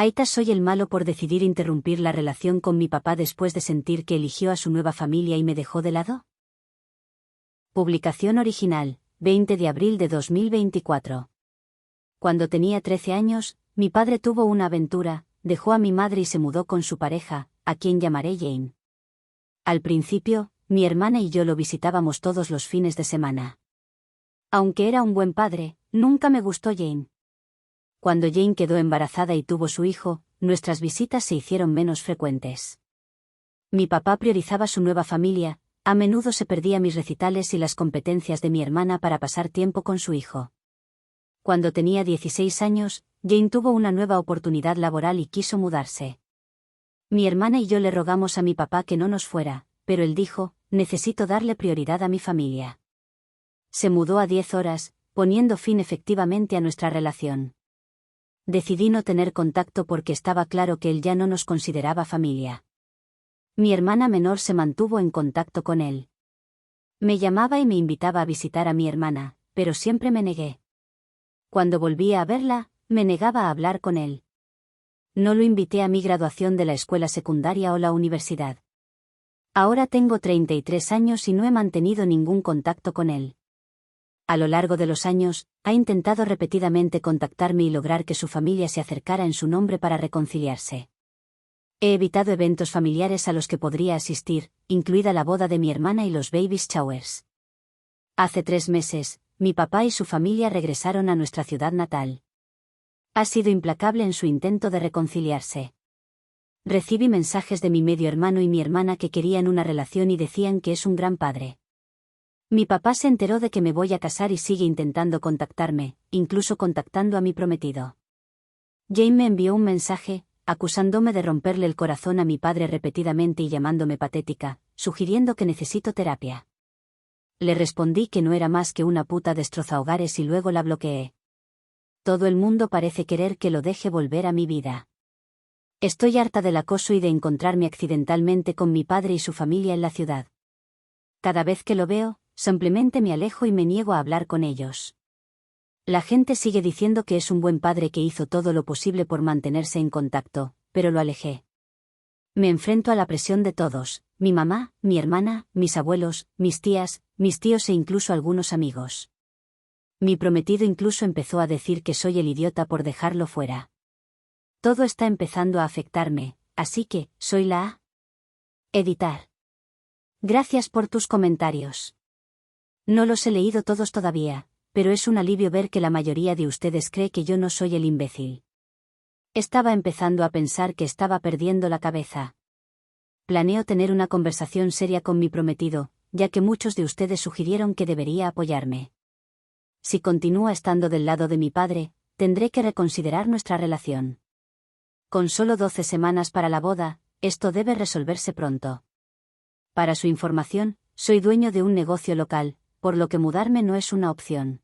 Aita, soy el malo por decidir interrumpir la relación con mi papá después de sentir que eligió a su nueva familia y me dejó de lado. Publicación original, 20 de abril de 2024. Cuando tenía 13 años, mi padre tuvo una aventura, dejó a mi madre y se mudó con su pareja, a quien llamaré Jane. Al principio, mi hermana y yo lo visitábamos todos los fines de semana. Aunque era un buen padre, nunca me gustó Jane. Cuando Jane quedó embarazada y tuvo su hijo, nuestras visitas se hicieron menos frecuentes. Mi papá priorizaba su nueva familia, a menudo se perdía mis recitales y las competencias de mi hermana para pasar tiempo con su hijo. Cuando tenía 16 años, Jane tuvo una nueva oportunidad laboral y quiso mudarse. Mi hermana y yo le rogamos a mi papá que no nos fuera, pero él dijo, necesito darle prioridad a mi familia. Se mudó a 10 horas, poniendo fin efectivamente a nuestra relación. Decidí no tener contacto porque estaba claro que él ya no nos consideraba familia. Mi hermana menor se mantuvo en contacto con él. Me llamaba y me invitaba a visitar a mi hermana, pero siempre me negué. Cuando volvía a verla, me negaba a hablar con él. No lo invité a mi graduación de la escuela secundaria o la universidad. Ahora tengo 33 años y no he mantenido ningún contacto con él. A lo largo de los años, ha intentado repetidamente contactarme y lograr que su familia se acercara en su nombre para reconciliarse. He evitado eventos familiares a los que podría asistir, incluida la boda de mi hermana y los baby showers. Hace 3 meses, mi papá y su familia regresaron a nuestra ciudad natal. Ha sido implacable en su intento de reconciliarse. Recibí mensajes de mi medio hermano y mi hermana que querían una relación y decían que es un gran padre. Mi papá se enteró de que me voy a casar y sigue intentando contactarme, incluso contactando a mi prometido. Jane me envió un mensaje, acusándome de romperle el corazón a mi padre repetidamente y llamándome patética, sugiriendo que necesito terapia. Le respondí que no era más que una puta destrozahogares y luego la bloqueé. Todo el mundo parece querer que lo deje volver a mi vida. Estoy harta del acoso y de encontrarme accidentalmente con mi padre y su familia en la ciudad. Cada vez que lo veo, simplemente me alejo y me niego a hablar con ellos. La gente sigue diciendo que es un buen padre que hizo todo lo posible por mantenerse en contacto, pero lo alejé. Me enfrento a la presión de todos, mi mamá, mi hermana, mis abuelos, mis tías, mis tíos e incluso algunos amigos. Mi prometido incluso empezó a decir que soy el idiota por dejarlo fuera. Todo está empezando a afectarme, así que, soy la A. Editar. Gracias por tus comentarios. No los he leído todos todavía, pero es un alivio ver que la mayoría de ustedes cree que yo no soy el imbécil. Estaba empezando a pensar que estaba perdiendo la cabeza. Planeo tener una conversación seria con mi prometido, ya que muchos de ustedes sugirieron que debería apoyarme. Si continúa estando del lado de mi padre, tendré que reconsiderar nuestra relación. Con solo 12 semanas para la boda, esto debe resolverse pronto. Para su información, soy dueño de un negocio local, por lo que mudarme no es una opción.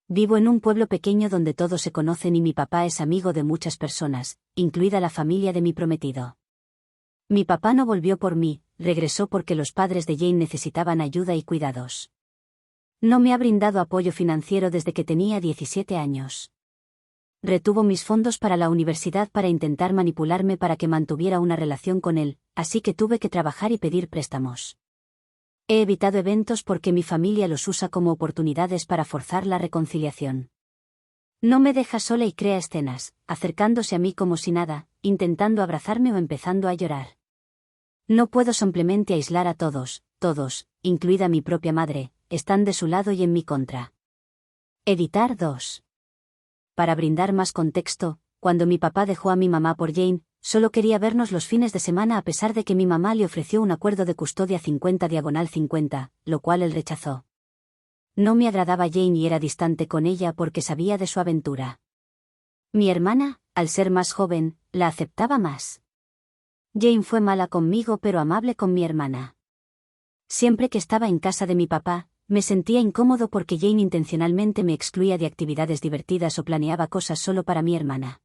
Vivo en un pueblo pequeño donde todos se conocen y mi papá es amigo de muchas personas, incluida la familia de mi prometido. Mi papá no volvió por mí, regresó porque los padres de Jane necesitaban ayuda y cuidados. No me ha brindado apoyo financiero desde que tenía 17 años. Retuvo mis fondos para la universidad para intentar manipularme para que mantuviera una relación con él, así que tuve que trabajar y pedir préstamos. He evitado eventos porque mi familia los usa como oportunidades para forzar la reconciliación. No me deja sola y crea escenas, acercándose a mí como si nada, intentando abrazarme o empezando a llorar. No puedo simplemente aislar a todos, incluida mi propia madre, están de su lado y en mi contra. Editar 2. Para brindar más contexto, cuando mi papá dejó a mi mamá por Jane, solo quería vernos los fines de semana a pesar de que mi mamá le ofreció un acuerdo de custodia 50/50, lo cual él rechazó. No me agradaba Jane y era distante con ella porque sabía de su aventura. Mi hermana, al ser más joven, la aceptaba más. Jane fue mala conmigo pero amable con mi hermana. Siempre que estaba en casa de mi papá, me sentía incómodo porque Jane intencionalmente me excluía de actividades divertidas o planeaba cosas solo para mi hermana.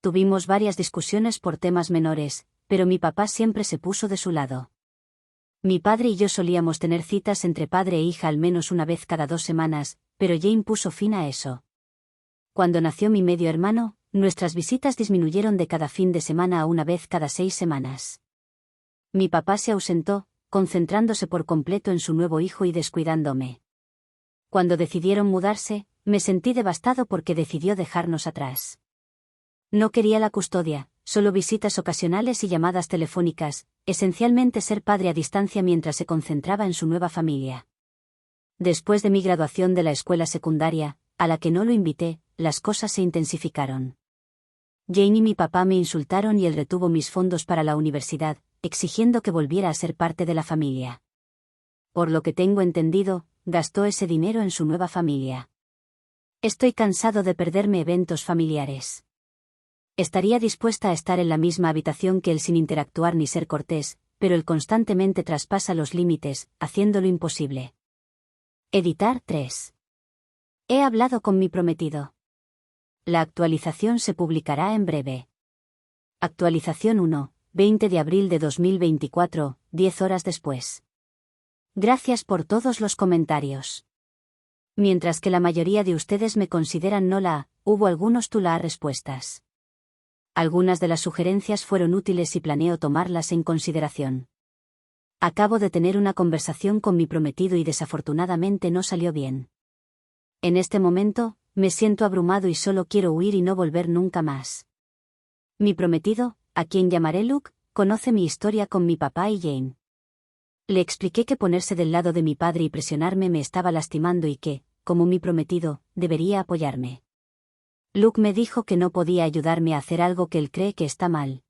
Tuvimos varias discusiones por temas menores, pero mi papá siempre se puso de su lado. Mi padre y yo solíamos tener citas entre padre e hija al menos una vez cada 2 semanas, pero Jane puso fin a eso. Cuando nació mi medio hermano, nuestras visitas disminuyeron de cada fin de semana a una vez cada 6 semanas. Mi papá se ausentó, concentrándose por completo en su nuevo hijo y descuidándome. Cuando decidieron mudarse, me sentí devastado porque decidió dejarnos atrás. No quería la custodia, solo visitas ocasionales y llamadas telefónicas, esencialmente ser padre a distancia mientras se concentraba en su nueva familia. Después de mi graduación de la escuela secundaria, a la que no lo invité, las cosas se intensificaron. Jane y mi papá me insultaron y él retuvo mis fondos para la universidad, exigiendo que volviera a ser parte de la familia. Por lo que tengo entendido, gastó ese dinero en su nueva familia. Estoy cansado de perderme eventos familiares. Estaría dispuesta a estar en la misma habitación que él sin interactuar ni ser cortés, pero él constantemente traspasa los límites, haciéndolo imposible. Editar 3. He hablado con mi prometido. La actualización se publicará en breve. Actualización 1, 20 de abril de 2024, 10 horas después. Gracias por todos los comentarios. Mientras que la mayoría de ustedes me consideran no la, hubo algunos tú la respuestas. Algunas de las sugerencias fueron útiles y planeo tomarlas en consideración. Acabo de tener una conversación con mi prometido y desafortunadamente no salió bien. En este momento, me siento abrumado y solo quiero huir y no volver nunca más. Mi prometido, a quien llamaré Luke, conoce mi historia con mi papá y Jane. Le expliqué que ponerse del lado de mi padre y presionarme me estaba lastimando y que, como mi prometido, debería apoyarme. Luke me dijo que no podía ayudarme a hacer algo que él cree que está mal.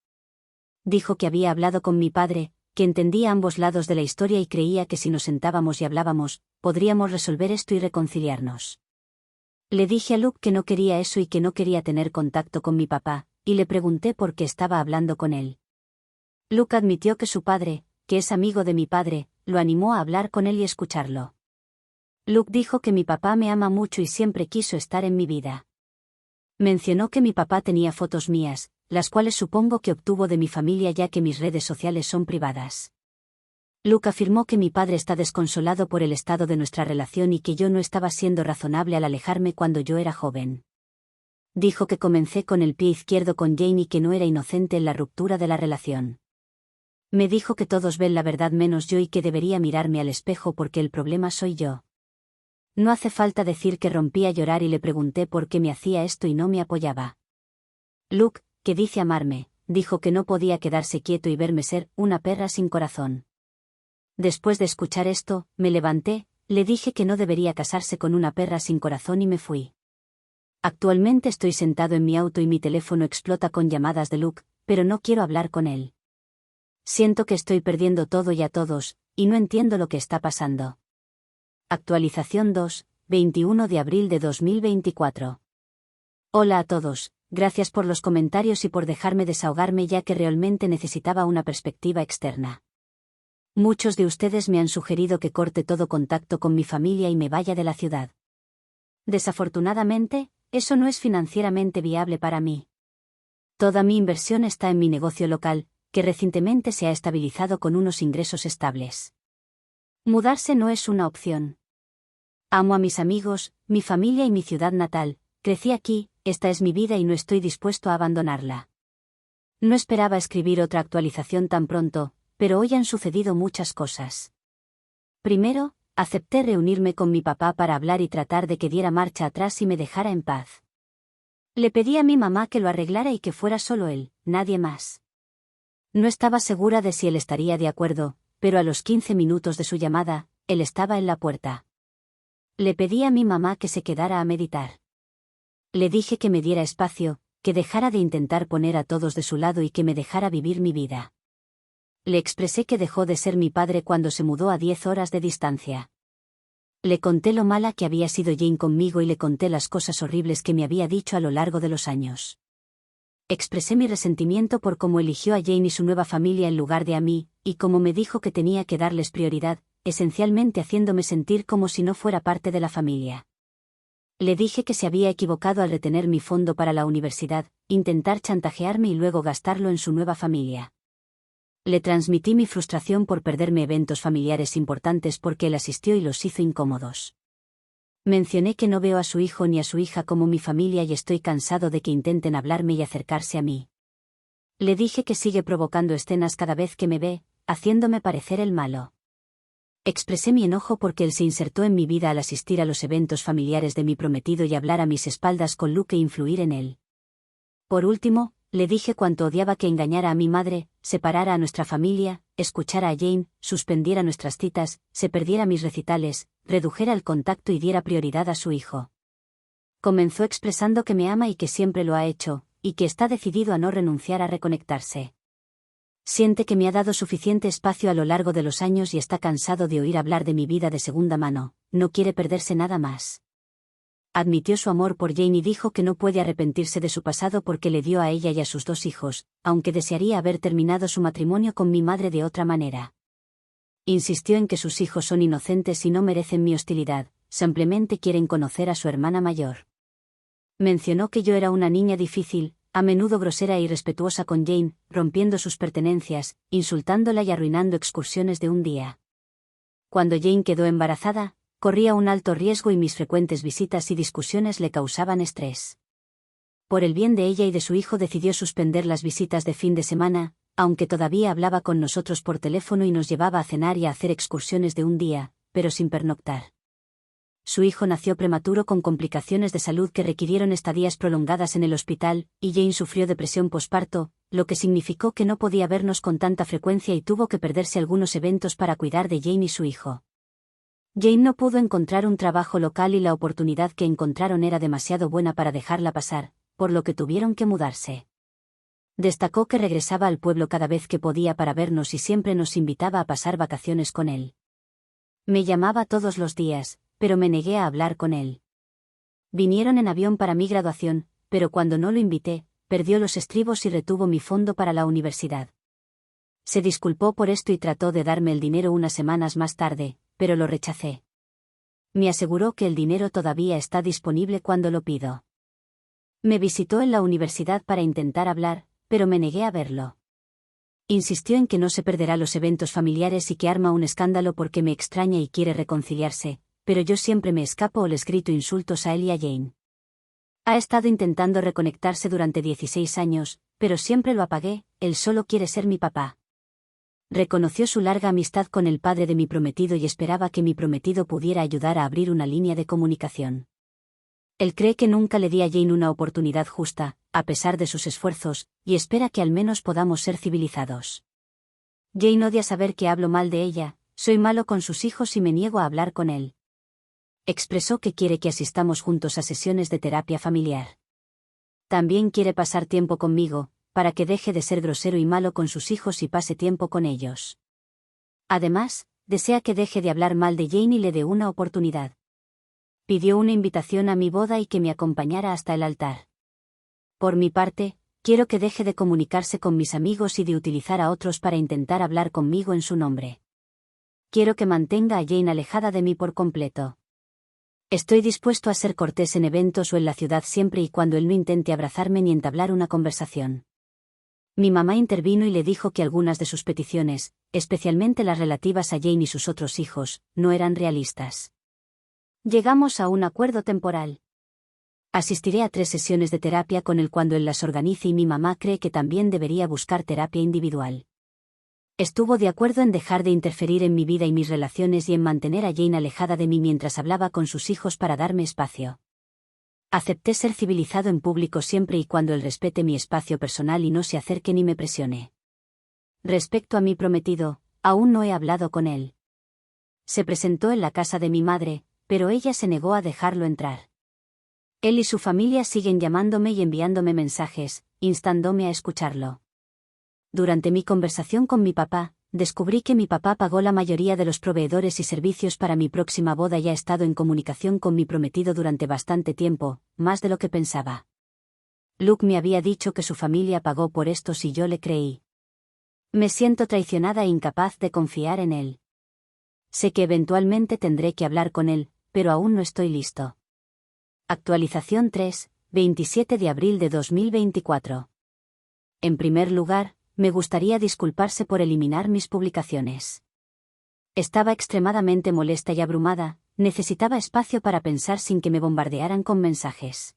Dijo que había hablado con mi padre, que entendía ambos lados de la historia y creía que si nos sentábamos y hablábamos, podríamos resolver esto y reconciliarnos. Le dije a Luke que no quería eso y que no quería tener contacto con mi papá, y le pregunté por qué estaba hablando con él. Luke admitió que su padre, que es amigo de mi padre, lo animó a hablar con él y escucharlo. Luke dijo que mi papá me ama mucho y siempre quiso estar en mi vida. Mencionó que mi papá tenía fotos mías, las cuales supongo que obtuvo de mi familia ya que mis redes sociales son privadas. Luke afirmó que mi padre está desconsolado por el estado de nuestra relación y que yo no estaba siendo razonable al alejarme cuando yo era joven. Dijo que comencé con el pie izquierdo con Jane y que no era inocente en la ruptura de la relación. Me dijo que todos ven la verdad menos yo y que debería mirarme al espejo porque el problema soy yo. No hace falta decir que rompí a llorar y le pregunté por qué me hacía esto y no me apoyaba. Luke, que dice amarme, dijo que no podía quedarse quieto y verme ser una perra sin corazón. Después de escuchar esto, me levanté, le dije que no debería casarse con una perra sin corazón y me fui. Actualmente estoy sentado en mi auto y mi teléfono explota con llamadas de Luke, pero no quiero hablar con él. Siento que estoy perdiendo todo y a todos, y no entiendo lo que está pasando. Actualización 2, 21 de abril de 2024. Hola a todos, gracias por los comentarios y por dejarme desahogarme ya que realmente necesitaba una perspectiva externa. Muchos de ustedes me han sugerido que corte todo contacto con mi familia y me vaya de la ciudad. Desafortunadamente, eso no es financieramente viable para mí. Toda mi inversión está en mi negocio local, que recientemente se ha estabilizado con unos ingresos estables. Mudarse no es una opción. Amo a mis amigos, mi familia y mi ciudad natal, crecí aquí, esta es mi vida y no estoy dispuesto a abandonarla. No esperaba escribir otra actualización tan pronto, pero hoy han sucedido muchas cosas. Primero, acepté reunirme con mi papá para hablar y tratar de que diera marcha atrás y me dejara en paz. Le pedí a mi mamá que lo arreglara y que fuera solo él, nadie más. No estaba segura de si él estaría de acuerdo, pero a los 15 minutos de su llamada, él estaba en la puerta. Le pedí a mi mamá que se quedara a meditar. Le dije que me diera espacio, que dejara de intentar poner a todos de su lado y que me dejara vivir mi vida. Le expresé que dejó de ser mi padre cuando se mudó a 10 horas de distancia. Le conté lo mala que había sido Jane conmigo y le conté las cosas horribles que me había dicho a lo largo de los años. Expresé mi resentimiento por cómo eligió a Jane y su nueva familia en lugar de a mí, y cómo me dijo que tenía que darles prioridad, esencialmente haciéndome sentir como si no fuera parte de la familia. Le dije que se había equivocado al retener mi fondo para la universidad, intentar chantajearme y luego gastarlo en su nueva familia. Le transmití mi frustración por perderme eventos familiares importantes porque él asistió y los hizo incómodos. Mencioné que no veo a su hijo ni a su hija como mi familia y estoy cansado de que intenten hablarme y acercarse a mí. Le dije que sigue provocando escenas cada vez que me ve, haciéndome parecer el malo. Expresé mi enojo porque él se insertó en mi vida al asistir a los eventos familiares de mi prometido y hablar a mis espaldas con Luke e influir en él. Por último, le dije cuánto odiaba que engañara a mi madre, separara a nuestra familia, escuchara a Jane, suspendiera nuestras citas, se perdiera mis recitales, redujera el contacto y diera prioridad a su hijo. Comenzó expresando que me ama y que siempre lo ha hecho, y que está decidido a no renunciar a reconectarse. Siente que me ha dado suficiente espacio a lo largo de los años y está cansado de oír hablar de mi vida de segunda mano, no quiere perderse nada más. Admitió su amor por Jane y dijo que no puede arrepentirse de su pasado porque le dio a ella y a sus 2 hijos, aunque desearía haber terminado su matrimonio con mi madre de otra manera. Insistió en que sus hijos son inocentes y no merecen mi hostilidad, simplemente quieren conocer a su hermana mayor. Mencionó que yo era una niña difícil, a menudo grosera e irrespetuosa con Jane, rompiendo sus pertenencias, insultándola y arruinando excursiones de un día. Cuando Jane quedó embarazada, corría un alto riesgo y mis frecuentes visitas y discusiones le causaban estrés. Por el bien de ella y de su hijo decidió suspender las visitas de fin de semana, aunque todavía hablaba con nosotros por teléfono y nos llevaba a cenar y a hacer excursiones de un día, pero sin pernoctar. Su hijo nació prematuro con complicaciones de salud que requirieron estadías prolongadas en el hospital, y Jane sufrió depresión posparto, lo que significó que no podía vernos con tanta frecuencia y tuvo que perderse algunos eventos para cuidar de Jane y su hijo. Jane no pudo encontrar un trabajo local y la oportunidad que encontraron era demasiado buena para dejarla pasar, por lo que tuvieron que mudarse. Destacó que regresaba al pueblo cada vez que podía para vernos y siempre nos invitaba a pasar vacaciones con él. Me llamaba todos los días, pero me negué a hablar con él. Vinieron en avión para mi graduación, pero cuando no lo invité, perdió los estribos y retuvo mi fondo para la universidad. Se disculpó por esto y trató de darme el dinero unas semanas más tarde, pero lo rechacé. Me aseguró que el dinero todavía está disponible cuando lo pido. Me visitó en la universidad para intentar hablar, pero me negué a verlo. Insistió en que no se perderá los eventos familiares y que arma un escándalo porque me extraña y quiere reconciliarse, pero yo siempre me escapo o les grito insultos a él y a Jane. Ha estado intentando reconectarse durante 16 años, pero siempre lo apagué, él solo quiere ser mi papá. Reconoció su larga amistad con el padre de mi prometido y esperaba que mi prometido pudiera ayudar a abrir una línea de comunicación. Él cree que nunca le di a Jane una oportunidad justa, a pesar de sus esfuerzos, y espera que al menos podamos ser civilizados. Jane odia saber que hablo mal de ella, soy malo con sus hijos y me niego a hablar con él. Expresó que quiere que asistamos juntos a sesiones de terapia familiar. También quiere pasar tiempo conmigo, para que deje de ser grosero y malo con sus hijos y pase tiempo con ellos. Además, desea que deje de hablar mal de Jane y le dé una oportunidad. Pidió una invitación a mi boda y que me acompañara hasta el altar. Por mi parte, quiero que deje de comunicarse con mis amigos y de utilizar a otros para intentar hablar conmigo en su nombre. Quiero que mantenga a Jane alejada de mí por completo. Estoy dispuesto a ser cortés en eventos o en la ciudad siempre y cuando él no intente abrazarme ni entablar una conversación. Mi mamá intervino y le dijo que algunas de sus peticiones, especialmente las relativas a Jane y sus otros hijos, no eran realistas. Llegamos a un acuerdo temporal. Asistiré a 3 sesiones de terapia con él cuando él las organice y mi mamá cree que también debería buscar terapia individual. Estuvo de acuerdo en dejar de interferir en mi vida y mis relaciones y en mantener a Jane alejada de mí mientras hablaba con sus hijos para darme espacio. Acepté ser civilizado en público siempre y cuando él respete mi espacio personal y no se acerque ni me presione. Respecto a mi prometido, aún no he hablado con él. Se presentó en la casa de mi madre, pero ella se negó a dejarlo entrar. Él y su familia siguen llamándome y enviándome mensajes, instándome a escucharlo. Durante mi conversación con mi papá, descubrí que mi papá pagó la mayoría de los proveedores y servicios para mi próxima boda y ha estado en comunicación con mi prometido durante bastante tiempo, más de lo que pensaba. Luke me había dicho que su familia pagó por esto y yo le creí. Me siento traicionada e incapaz de confiar en él. Sé que eventualmente tendré que hablar con él, pero aún no estoy listo. Actualización 3, 27 de abril de 2024. En primer lugar, me gustaría disculparse por eliminar mis publicaciones. Estaba extremadamente molesta y abrumada, necesitaba espacio para pensar sin que me bombardearan con mensajes.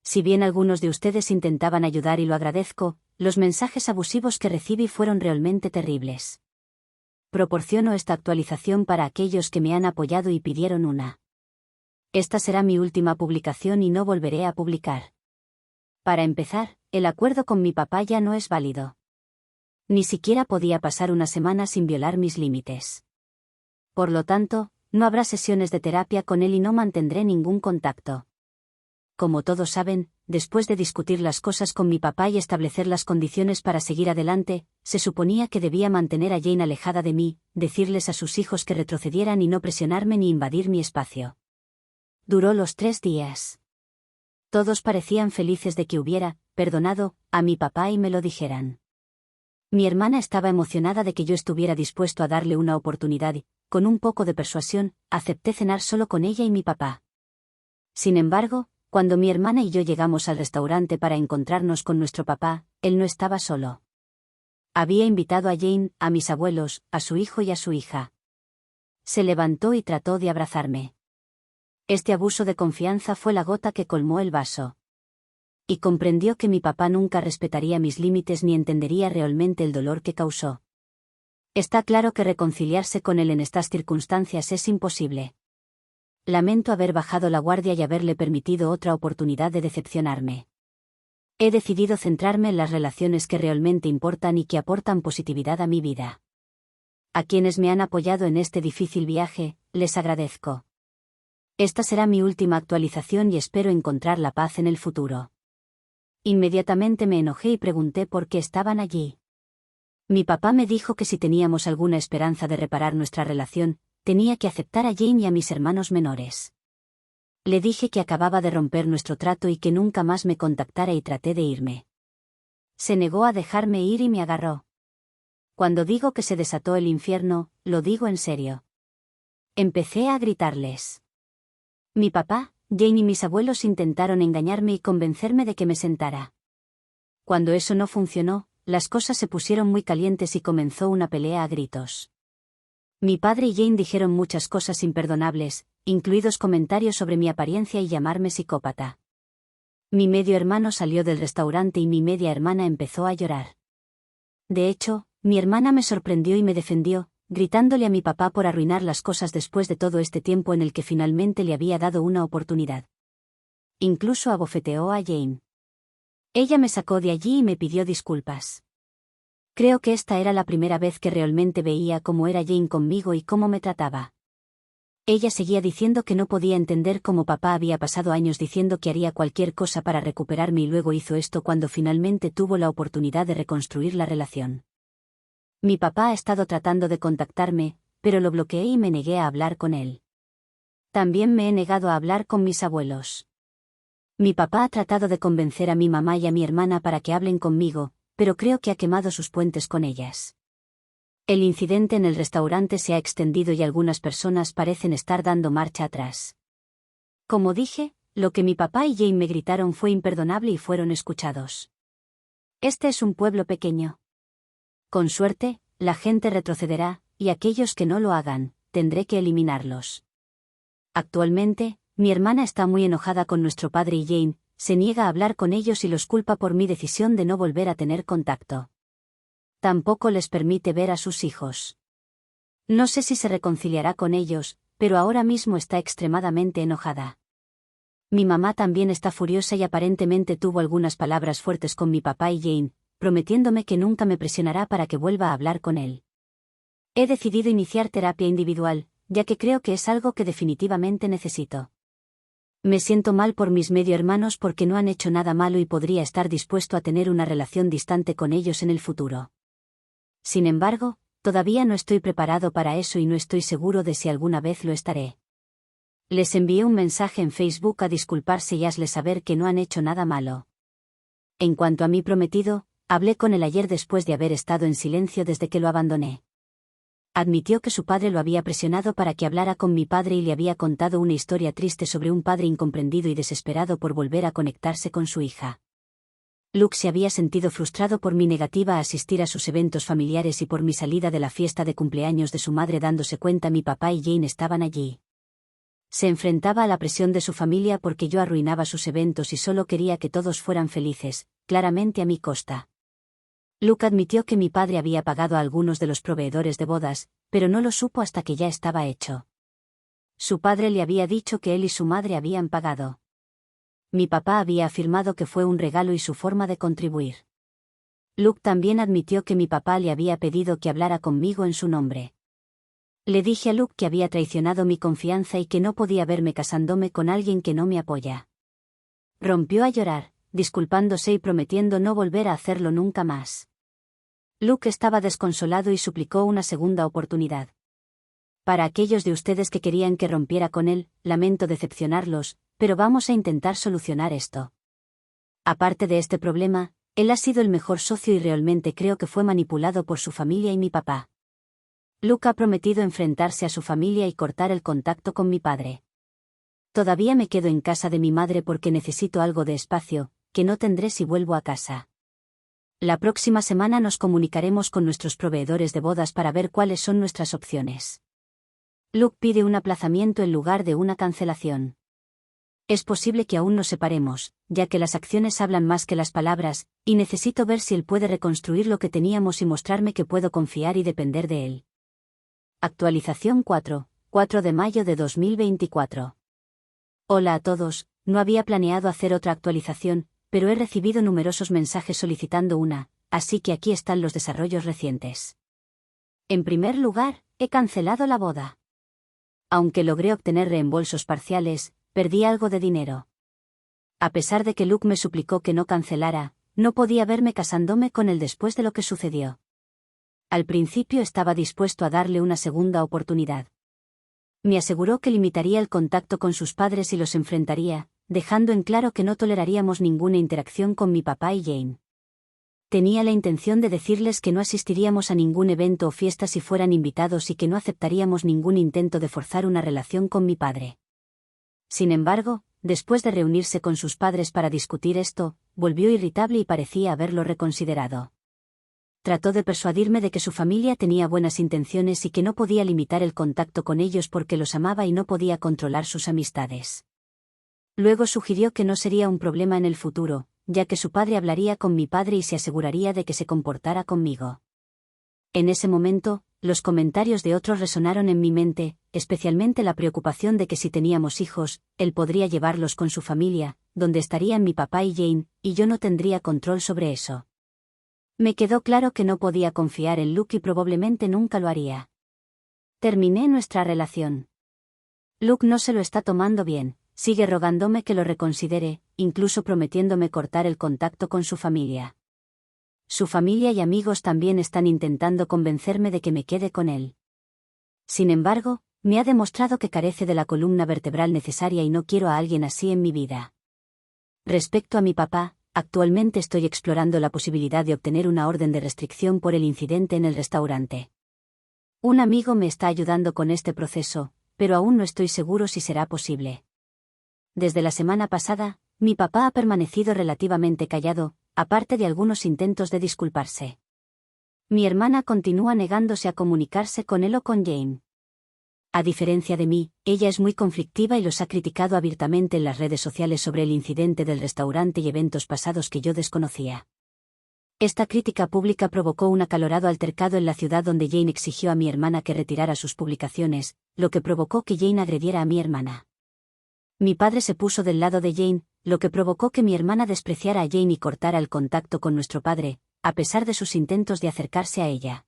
Si bien algunos de ustedes intentaban ayudar y lo agradezco, los mensajes abusivos que recibí fueron realmente terribles. Proporciono esta actualización para aquellos que me han apoyado y pidieron una. Esta será mi última publicación y no volveré a publicar. Para empezar, el acuerdo con mi papá ya no es válido. Ni siquiera podía pasar una semana sin violar mis límites. Por lo tanto, no habrá sesiones de terapia con él y no mantendré ningún contacto. Como todos saben, después de discutir las cosas con mi papá y establecer las condiciones para seguir adelante, se suponía que debía mantener a Jane alejada de mí, decirles a sus hijos que retrocedieran y no presionarme ni invadir mi espacio. Duró los 3 días. Todos parecían felices de que hubiera perdonado a mi papá y me lo dijeran. Mi hermana estaba emocionada de que yo estuviera dispuesto a darle una oportunidad y, con un poco de persuasión, acepté cenar solo con ella y mi papá. Sin embargo, cuando mi hermana y yo llegamos al restaurante para encontrarnos con nuestro papá, él no estaba solo. Había invitado a Jane, a mis abuelos, a su hijo y a su hija. Se levantó y trató de abrazarme. Este abuso de confianza fue la gota que colmó el vaso. Y comprendió que mi papá nunca respetaría mis límites ni entendería realmente el dolor que causó. Está claro que reconciliarse con él en estas circunstancias es imposible. Lamento haber bajado la guardia y haberle permitido otra oportunidad de decepcionarme. He decidido centrarme en las relaciones que realmente importan y que aportan positividad a mi vida. A quienes me han apoyado en este difícil viaje, les agradezco. Esta será mi última actualización y espero encontrar la paz en el futuro. Inmediatamente me enojé y pregunté por qué estaban allí. Mi papá me dijo que si teníamos alguna esperanza de reparar nuestra relación, tenía que aceptar a Jane y a mis hermanos menores. Le dije que acababa de romper nuestro trato y que nunca más me contactara y traté de irme. Se negó a dejarme ir y me agarró. Cuando digo que se desató el infierno, lo digo en serio. Empecé a gritarles. Mi papá, Jane y mis abuelos intentaron engañarme y convencerme de que me sentara. Cuando eso no funcionó, las cosas se pusieron muy calientes y comenzó una pelea a gritos. Mi padre y Jane dijeron muchas cosas imperdonables, incluidos comentarios sobre mi apariencia y llamarme psicópata. Mi medio hermano salió del restaurante y mi media hermana empezó a llorar. De hecho, mi hermana me sorprendió y me defendió, gritándole a mi papá por arruinar las cosas después de todo este tiempo en el que finalmente le había dado una oportunidad. Incluso abofeteó a Jane. Ella me sacó de allí y me pidió disculpas. Creo que esta era la primera vez que realmente veía cómo era Jane conmigo y cómo me trataba. Ella seguía diciendo que no podía entender cómo papá había pasado años diciendo que haría cualquier cosa para recuperarme y luego hizo esto cuando finalmente tuvo la oportunidad de reconstruir la relación. Mi papá ha estado tratando de contactarme, pero lo bloqueé y me negué a hablar con él. También me he negado a hablar con mis abuelos. Mi papá ha tratado de convencer a mi mamá y a mi hermana para que hablen conmigo, pero creo que ha quemado sus puentes con ellas. El incidente en el restaurante se ha extendido y algunas personas parecen estar dando marcha atrás. Como dije, lo que mi papá y Jane me gritaron fue imperdonable y fueron escuchados. Este es un pueblo pequeño. Con suerte, la gente retrocederá, y aquellos que no lo hagan, tendré que eliminarlos. Actualmente, mi hermana está muy enojada con nuestro padre y Jane, se niega a hablar con ellos y los culpa por mi decisión de no volver a tener contacto. Tampoco les permite ver a sus hijos. No sé si se reconciliará con ellos, pero ahora mismo está extremadamente enojada. Mi mamá también está furiosa y aparentemente tuvo algunas palabras fuertes con mi papá y Jane, prometiéndome que nunca me presionará para que vuelva a hablar con él. He decidido iniciar terapia individual, ya que creo que es algo que definitivamente necesito. Me siento mal por mis medio hermanos porque no han hecho nada malo y podría estar dispuesto a tener una relación distante con ellos en el futuro. Sin embargo, todavía no estoy preparado para eso y no estoy seguro de si alguna vez lo estaré. Les envié un mensaje en Facebook a disculparse y hazle saber que no han hecho nada malo. En cuanto a mi prometido, hablé con él ayer después de haber estado en silencio desde que lo abandoné. Admitió que su padre lo había presionado para que hablara con mi padre y le había contado una historia triste sobre un padre incomprendido y desesperado por volver a conectarse con su hija. Luke se había sentido frustrado por mi negativa a asistir a sus eventos familiares y por mi salida de la fiesta de cumpleaños de su madre dándose cuenta mi papá y Jane estaban allí. Se enfrentaba a la presión de su familia porque yo arruinaba sus eventos y solo quería que todos fueran felices, claramente a mi costa. Luke admitió que mi padre había pagado a algunos de los proveedores de bodas, pero no lo supo hasta que ya estaba hecho. Su padre le había dicho que él y su madre habían pagado. Mi papá había afirmado que fue un regalo y su forma de contribuir. Luke también admitió que mi papá le había pedido que hablara conmigo en su nombre. Le dije a Luke que había traicionado mi confianza y que no podía verme casándome con alguien que no me apoya. Rompió a llorar, disculpándose y prometiendo no volver a hacerlo nunca más. Luke estaba desconsolado y suplicó una segunda oportunidad. Para aquellos de ustedes que querían que rompiera con él, lamento decepcionarlos, pero vamos a intentar solucionar esto. Aparte de este problema, él ha sido el mejor socio y realmente creo que fue manipulado por su familia y mi papá. Luke ha prometido enfrentarse a su familia y cortar el contacto con mi padre. Todavía me quedo en casa de mi madre porque necesito algo de espacio, que no tendré si vuelvo a casa. La próxima semana nos comunicaremos con nuestros proveedores de bodas para ver cuáles son nuestras opciones. Luke pide un aplazamiento en lugar de una cancelación. Es posible que aún nos separemos, ya que las acciones hablan más que las palabras, y necesito ver si él puede reconstruir lo que teníamos y mostrarme que puedo confiar y depender de él. Actualización 4 de mayo de 2024. Hola a todos, no había planeado hacer otra actualización, pero he recibido numerosos mensajes solicitando una, así que aquí están los desarrollos recientes. En primer lugar, he cancelado la boda. Aunque logré obtener reembolsos parciales, perdí algo de dinero. A pesar de que Luke me suplicó que no cancelara, no podía verme casándome con él después de lo que sucedió. Al principio estaba dispuesto a darle una segunda oportunidad. Me aseguró que limitaría el contacto con sus padres y los enfrentaría, dejando en claro que no toleraríamos ninguna interacción con mi papá y Jane. Tenía la intención de decirles que no asistiríamos a ningún evento o fiesta si fueran invitados y que no aceptaríamos ningún intento de forzar una relación con mi padre. Sin embargo, después de reunirse con sus padres para discutir esto, volvió irritable y parecía haberlo reconsiderado. Trató de persuadirme de que su familia tenía buenas intenciones y que no podía limitar el contacto con ellos porque los amaba y no podía controlar sus amistades. Luego sugirió que no sería un problema en el futuro, ya que su padre hablaría con mi padre y se aseguraría de que se comportara conmigo. En ese momento, los comentarios de otros resonaron en mi mente, especialmente la preocupación de que si teníamos hijos, él podría llevarlos con su familia, donde estarían mi papá y Jane, y yo no tendría control sobre eso. Me quedó claro que no podía confiar en Luke y probablemente nunca lo haría. Terminé nuestra relación. Luke no se lo está tomando bien, sigue rogándome que lo reconsidere, incluso prometiéndome cortar el contacto con su familia. Su familia y amigos también están intentando convencerme de que me quede con él. Sin embargo, me ha demostrado que carece de la columna vertebral necesaria y no quiero a alguien así en mi vida. Respecto a mi papá, actualmente estoy explorando la posibilidad de obtener una orden de restricción por el incidente en el restaurante. Un amigo me está ayudando con este proceso, pero aún no estoy seguro si será posible. Desde la semana pasada, mi papá ha permanecido relativamente callado, aparte de algunos intentos de disculparse. Mi hermana continúa negándose a comunicarse con él o con Jane. A diferencia de mí, ella es muy conflictiva y los ha criticado abiertamente en las redes sociales sobre el incidente del restaurante y eventos pasados que yo desconocía. Esta crítica pública provocó un acalorado altercado en la ciudad donde Jane exigió a mi hermana que retirara sus publicaciones, lo que provocó que Jane agrediera a mi hermana. Mi padre se puso del lado de Jane, lo que provocó que mi hermana despreciara a Jane y cortara el contacto con nuestro padre, a pesar de sus intentos de acercarse a ella.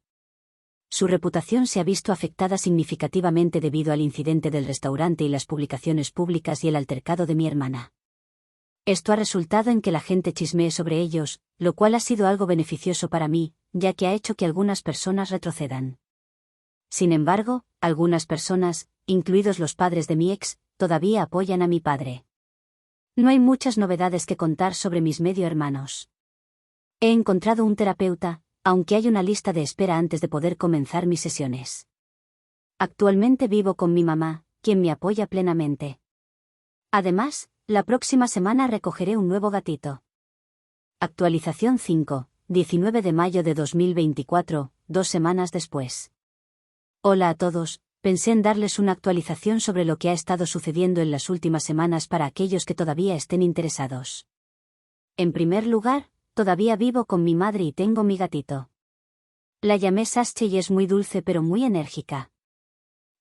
Su reputación se ha visto afectada significativamente debido al incidente del restaurante y las publicaciones públicas y el altercado de mi hermana. Esto ha resultado en que la gente chismee sobre ellos, lo cual ha sido algo beneficioso para mí, ya que ha hecho que algunas personas retrocedan. Sin embargo, algunas personas, incluidos los padres de mi ex, todavía apoyan a mi padre. No hay muchas novedades que contar sobre mis medio hermanos. He encontrado un terapeuta, aunque hay una lista de espera antes de poder comenzar mis sesiones. Actualmente vivo con mi mamá, quien me apoya plenamente. Además, la próxima semana recogeré un nuevo gatito. Actualización 5, 19 de mayo de 2024, 2 semanas después. Hola a todos, Pensé en darles una actualización sobre lo que ha estado sucediendo en las últimas semanas para aquellos que todavía estén interesados. En primer lugar, todavía vivo con mi madre y tengo mi gatito. La llamé Sasche y es muy dulce pero muy enérgica.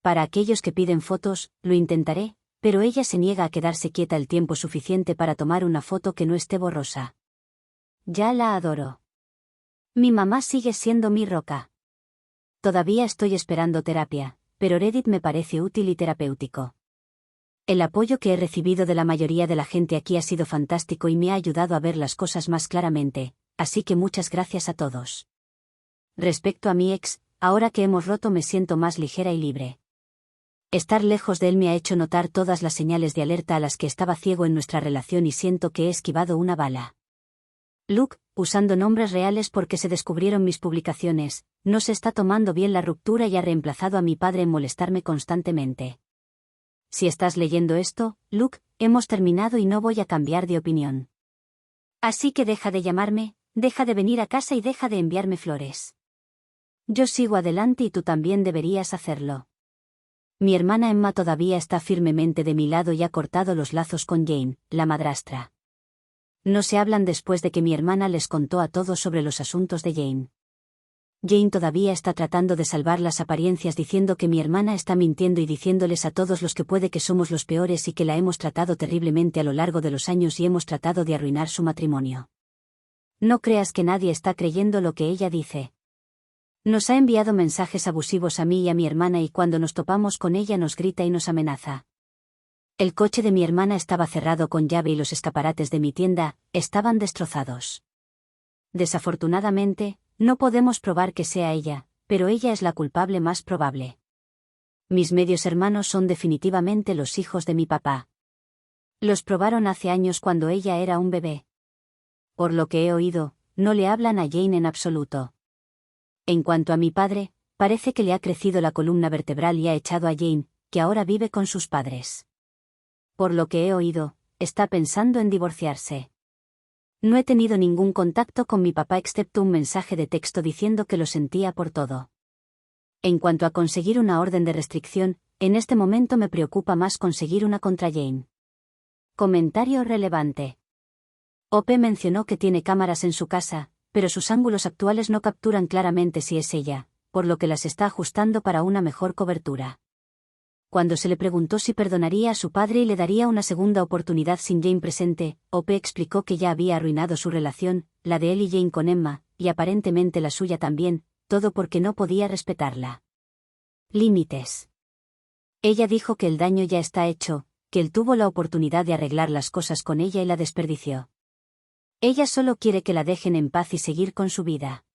Para aquellos que piden fotos, lo intentaré, pero ella se niega a quedarse quieta el tiempo suficiente para tomar una foto que no esté borrosa. Ya la adoro. Mi mamá sigue siendo mi roca. Todavía estoy esperando terapia, pero Reddit me parece útil y terapéutico. El apoyo que he recibido de la mayoría de la gente aquí ha sido fantástico y me ha ayudado a ver las cosas más claramente, así que muchas gracias a todos. Respecto a mi ex, ahora que hemos roto me siento más ligera y libre. Estar lejos de él me ha hecho notar todas las señales de alerta a las que estaba ciego en nuestra relación y siento que he esquivado una bala. Luke, usando nombres reales porque se descubrieron mis publicaciones, no se está tomando bien la ruptura y ha reemplazado a mi padre en molestarme constantemente. Si estás leyendo esto, Luke, hemos terminado y no voy a cambiar de opinión. Así que deja de llamarme, deja de venir a casa y deja de enviarme flores. Yo sigo adelante y tú también deberías hacerlo. Mi hermana Emma todavía está firmemente de mi lado y ha cortado los lazos con Jane, la madrastra. No se hablan después de que mi hermana les contó a todos sobre los asuntos de Jane. Jane todavía está tratando de salvar las apariencias diciendo que mi hermana está mintiendo y diciéndoles a todos los que puede que somos los peores y que la hemos tratado terriblemente a lo largo de los años y hemos tratado de arruinar su matrimonio. No creas que nadie está creyendo lo que ella dice. Nos ha enviado mensajes abusivos a mí y a mi hermana y cuando nos topamos con ella nos grita y nos amenaza. El coche de mi hermana estaba cerrado con llave y los escaparates de mi tienda estaban destrozados. Desafortunadamente, no podemos probar que sea ella, pero ella es la culpable más probable. Mis medios hermanos son definitivamente los hijos de mi papá. Los probaron hace años cuando ella era un bebé. Por lo que he oído, no le hablan a Jane en absoluto. En cuanto a mi padre, parece que le ha crecido la columna vertebral y ha echado a Jane, que ahora vive con sus padres. Por lo que he oído, está pensando en divorciarse. No he tenido ningún contacto con mi papá excepto un mensaje de texto diciendo que lo sentía por todo. En cuanto a conseguir una orden de restricción, en este momento me preocupa más conseguir una contra Jane. Comentario relevante. OP mencionó que tiene cámaras en su casa, pero sus ángulos actuales no capturan claramente si es ella, por lo que las está ajustando para una mejor cobertura. Cuando se le preguntó si perdonaría a su padre y le daría una segunda oportunidad sin Jane presente, OP explicó que ya había arruinado su relación, la de él y Jane con Emma, y aparentemente la suya también, todo porque no podía respetarla. Límites. Ella dijo que el daño ya está hecho, que él tuvo la oportunidad de arreglar las cosas con ella y la desperdició. Ella solo quiere que la dejen en paz y seguir con su vida.